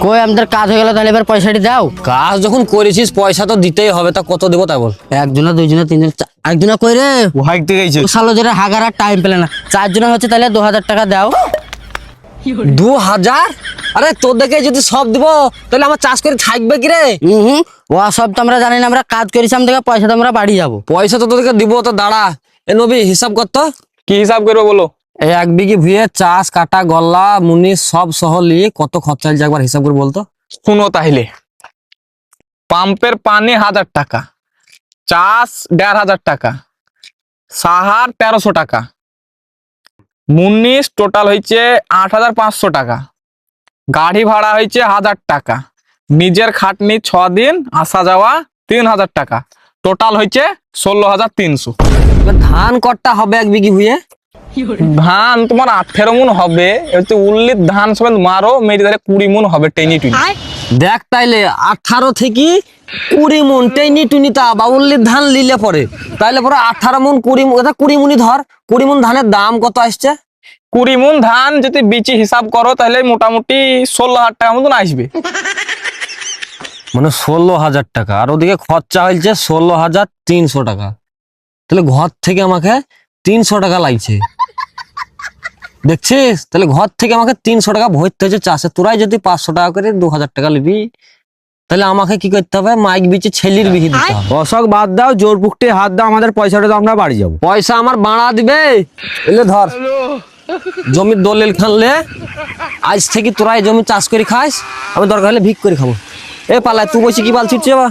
কই আমাদের কাজ হয়ে গেল, তাহলে এবার পয়সাটি দাও। কাজ যখন করেছিস পয়সা তো দিতেই হবে, তা কত দেবো তাই বল। একজনা দুইজনা তিনজনা একজনা কই রে, ও হাইকতে গেছে। সালো যেটা হাগার টাইম পেলে না, চারজনা হচ্ছে তাহলে 2000 টাকা দাও। 2000? আরে তোর দেখে যদি সব দিব তাহলে আমার চাষ করে থাকবে কি রে? ও সব তো আমরা জানি না, আমরা কাজ করেছি, আমাদের পয়সা তো আমরা বাড়ি যাবো। পয়সা তো তোদেরকে দিব, তো দাঁড়া। এ নবী হিসাব করতো কি হিসাব করবো বলো? এই 1 বিঘি ভুঁইয়ে চাষ কাটা গল্লা মুনি সব সহ নিয়ে কত খরচা হয়েছে একবার হিসাব করে বলতো। শুনো তাহলে, পাম্পের পানি 1000 টাকা, চাষ 1500 টাকা, সাহার 1300 টাকা, মুনিশ টোটাল হয়েছে 8500 টাকা, গাড়ি ভাড়া হয়েছে 1000 টাকা, নিজের খাটনি 6 দিন আসা যাওয়া 3000 টাকা, টোটাল হয়েছে 16300। এবার ধান কট্টা হবে 1 বিঘি ভুঁইয়ে? ধান তোমার 18 মন হবে, হচ্ছে উল্লির ধান সব মারো মেরে তাহলে 20 মন হবে টেনি টুনি। দেখ তাইলে 18 থেকে 20 মন টেনি টুনিতা বাউল্লির ধান লিলে পরে, তাইলে পরে 18 মন 20 মনই ধর। 20 মন ধানের দাম কত আসছে? 20 মন ধান যদি বিচি হিসাব করো তাহলে মোটামুটি 16,000 টাকা মতন আসবে। মানে 16,000 টাকা, আর ওদিকে খরচা হয়েছে 16,300 টাকা। তাহলে ঘর থেকে আমাকে 300 টাকা লাগছে, দেখছিস? তাহলে ঘর থেকে আমাকে 300 টাকা ভরতে হচ্ছে চাষে। তোরাই যদি 500 টাকা করে 2000 টাকা নিবি, তাহলে আমাকে কি করতে হবে? মাইক বিচে ছেলির বিহি দিতে হবে। অশোক বাদ দাও, জোর পুকটে হাত দাও, আমাদের পয়সাটা তো আমরা বাড়ি যাবো। পয়সা আমার বাড়া দিবে। এলে ধর জমির দলিল খানলে, আজ থেকে তোরা এই জমি চাষ করে খাস, আমি দরকার হলে ভিক করে খাবো। এ পালায় তুই বসে কি বাল ছিটছে বা?